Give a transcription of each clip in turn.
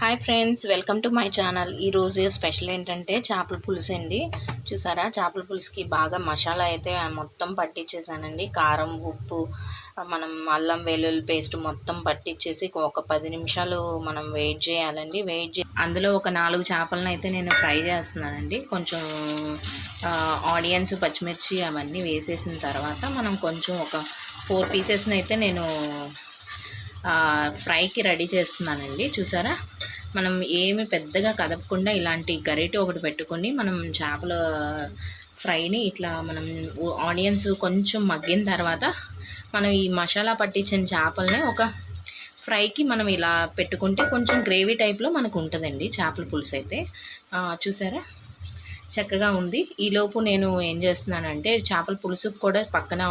Hi friends, welcome to my channel. ఈరోజు special ఏంటంటే చేపల పులుసు అండి. చూసారా, చేపల పులుసుకి బాగా మసాలా అయితే మొత్తం పట్టించేసానండి. కారం, ఉప్పు, మనం అల్లం వెల్లుల్లి పేస్ట్ మొత్తం పట్టించేసి ఒక 10 నిమిషాలు మనం వెయిట్ చేయాలండి. అందులో ఒక 4 చేపలను అయితే నేను ఫ్రై చేస్తున్నానండి. కొంచెం ఆనియన్స్, పచ్చిమిర్చి అవన్నీ వేసేసిన తర్వాత మనం కొంచెం ఒక 4 పీసెస్ని అయితే నేను ఫ్రైకి రెడీ చేస్తున్నానండి. చూసారా, మనం ఏమి పెద్దగా కదపకుండా ఇలాంటి గరిటె ఒకటి పెట్టుకొని మనం చేపల ఫ్రైని ఇట్లా మనం ఆనియన్స్ కొంచెం మగ్గిన తర్వాత మనం ఈ మసాలా పట్టించిన చేపలని ఒక ఫ్రైకి మనం ఇలా పెట్టుకుంటే కొంచెం గ్రేవీ టైప్లో మనకు ఉంటుందండి చేపల పులుసు అయితే. చూసారా, చక్కగా ఉంది. ఈలోపు నేను ఏం చేస్తున్నానంటే చేపల పులుసుకు కూడా పక్కన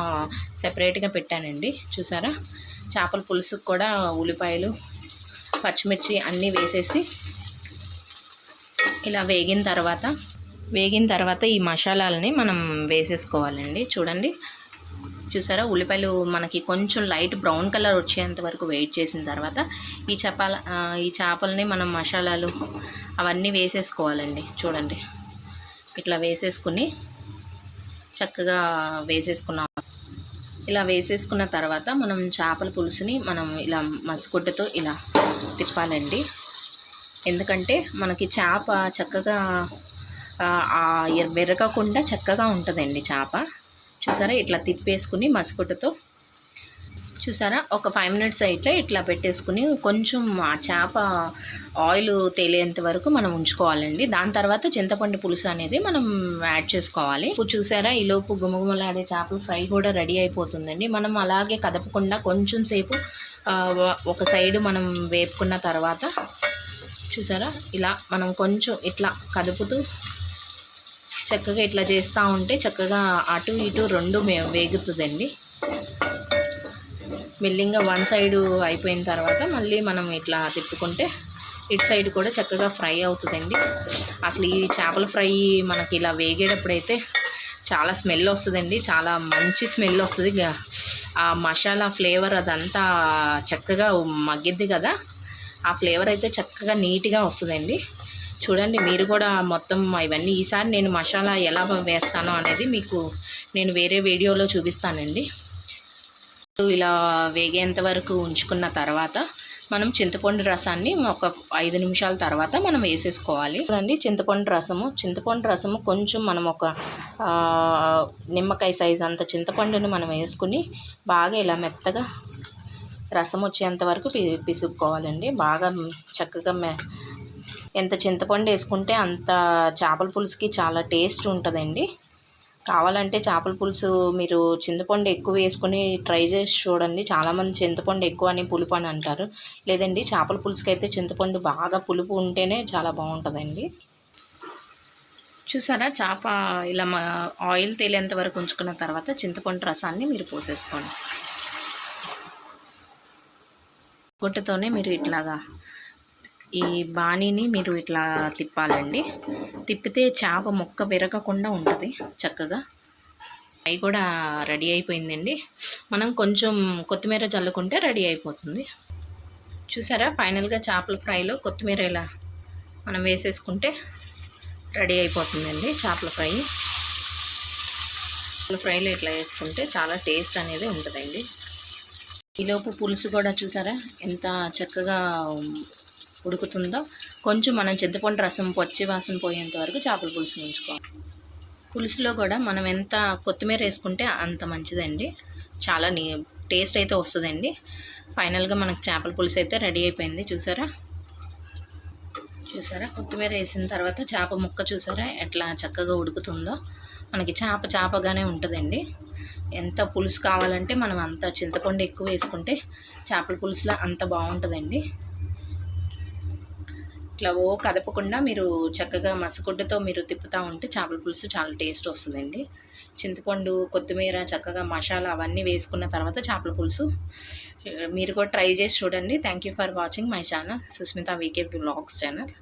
సెపరేట్గా పెట్టానండి. చూసారా, చేపల పులుసుకు కూడా ఉల్లిపాయలు, పచ్చిమిర్చి అన్నీ వేసేసి ఇలా వేగిన తర్వాత ఈ మసాలాలని మనం వేసేసుకోవాలండి. చూడండి, చూసారా, ఉల్లిపాయలు మనకి కొంచెం లైట్ బ్రౌన్ కలర్ వచ్చేంత వరకు వెయిట్ చేసిన తర్వాత ఈ చేపలని మనం మసాలాలు అవన్నీ వేసేసుకోవాలండి. చూడండి, ఇట్లా వేసేసుకుని చక్కగా వేసేసుకున్నాం. ఇలా వేసేసుకున్న తర్వాత మనం చేపల పులుసుని మనం ఇలా మసిగుడ్డతో ఇలా తిప్పాలండి. ఎందుకంటే మనకి చేప చక్కగా విరగకుండా చక్కగా ఉంటుందండి చేప. చూసారా, ఇట్లా తిప్పేసుకుని మసిగుడ్డతో చూసారా ఒక 5 మినిట్స్ అయితే ఇట్లా పెట్టేసుకుని కొంచెం ఆ చేప ఆయిల్ తేలేంత వరకు మనం ఉంచుకోవాలండి. దాని తర్వాత చింతపండు పులుసు అనేది మనం యాడ్ చేసుకోవాలి. చూసారా, ఈలోపు గుమగుమలాడే చేపల ఫ్రై కూడా రెడీ అయిపోతుందండి. మనం అలాగే కదపకుండా కొంచెం సేపు ఒక సైడు మనం వేపుకున్న తర్వాత చూసారా, ఇలా మనం కొంచెం ఇట్లా కదుపుతూ చక్కగా ఇట్లా చేస్తూ ఉంటే చక్కగా అటు ఇటు రెండు వేగుతుందండి. మెల్లింగా వన్ సైడు అయిపోయిన తర్వాత మళ్ళీ మనం ఇట్లా తిప్పుకుంటే ఇటు సైడ్ కూడా చక్కగా ఫ్రై అవుతుందండి. అసలు ఈ చేపల ఫ్రై మనకి ఇలా వేగేటప్పుడైతే చాలా స్మెల్ వస్తుందండి. చాలా మంచి స్మెల్ వస్తుంది. ఆ మసాలా ఫ్లేవర్ అదంతా చక్కగా మగ్గిద్ది కదా, ఆ ఫ్లేవర్ అయితే చక్కగా నీట్గా వస్తుందండి. చూడండి, మీరు కూడా మొత్తం ఇవన్నీ ఈసారి నేను మసాలా ఎలా వేస్తానో అనేది మీకు నేను వేరే వీడియోలో చూపిస్తానండి. ఇలా వేగేంత వరకు ఉంచుకున్న తర్వాత మనం చింతపండు రసాన్ని ఒక 5 నిమిషాల తర్వాత మనం వేసేసుకోవాలి. చూడండి, చింతపండు రసము కొంచెం మనం ఒక నిమ్మకాయ సైజ్ అంత చింతపండుని మనం వేసుకుని బాగా ఇలా మెత్తగా రసం వచ్చేంత వరకు పిసుక్కోవాలండి. బాగా చక్కగా ఎంత చింతపండు వేసుకుంటే అంత చేపల పులుసుకి చాలా టేస్ట్ ఉంటుందండి. కావాలంటే చేపల పులుసు మీరు చింతపండు ఎక్కువ వేసుకొని ట్రై చేసి చూడండి. చాలామంది చింతపండు ఎక్కువ అని పులుపు అని అంటారు. లేదండి, చేపల పులుసుకి అయితే చింతపండు బాగా పులుపు ఉంటేనే చాలా బాగుంటుందండి. చూసారా, చేప ఇలా ఆయిల్ తేలేంత వరకు ఉంచుకున్న తర్వాత చింతపండు రసాన్ని మీరు పోసేసుకోండి. గుడ్డతోనే మీరు ఇట్లాగా ఈ బాణీని మీరు ఇట్లా తిప్పాలండి. తిప్పితే చేప ముక్క విరగకుండా ఉంటుంది చక్కగా. ఫ్రై కూడా రెడీ అయిపోయిందండి. మనం కొంచెం కొత్తిమీర చల్లుకుంటే రెడీ అయిపోతుంది. చూసారా, ఫైనల్గా చేపల ఫ్రైలో కొత్తిమీర ఇలా మనం వేసేసుకుంటే రెడీ అయిపోతుందండి చేపల ఫ్రై. చేపల ఫ్రైలో ఇట్లా వేసుకుంటే చాలా టేస్ట్ అనేది ఉంటుందండి. ఈలోపు పులుసు కూడా చూసారా ఎంత చక్కగా ఉడుకుతుందో. కొంచెం మనం చింతపండు రసం పచ్చి వాసన పోయేంత వరకు చేపల పులుసు ఉంచుకోవాలి. పులుసులో కూడా మనం ఎంత కొత్తిమీర వేసుకుంటే అంత మంచిదండి. చాలా టేస్ట్ అయితే వస్తుందండి. ఫైనల్గా మనకు చేపల పులుసు అయితే రెడీ అయిపోయింది. చూసారా, కొత్తిమీర వేసిన తర్వాత చేప ముక్క చూసారా ఎట్లా చక్కగా ఉడుకుతుందో. మనకి చేపగానే ఉంటుందండి. ఎంత పులుసు కావాలంటే మనం అంత చింతపండు ఎక్కువ వేసుకుంటే చేపల పులుసులో అంత బాగుంటుందండి. ఇట్లా కదపకుండా మీరు చక్కగా మసగుడ్డతో మీరు తిప్పుతూ ఉంటే చేపల పులుసు చాలా టేస్ట్ వస్తుందండి. చింతపండు, కొత్తిమీర, చక్కగా మసాలా అవన్నీ వేసుకున్న తర్వాత చేపల పులుసు మీరు కూడా ట్రై చేసి చూడండి. Thank you for watching my channel, Susmita VK vlogs channel.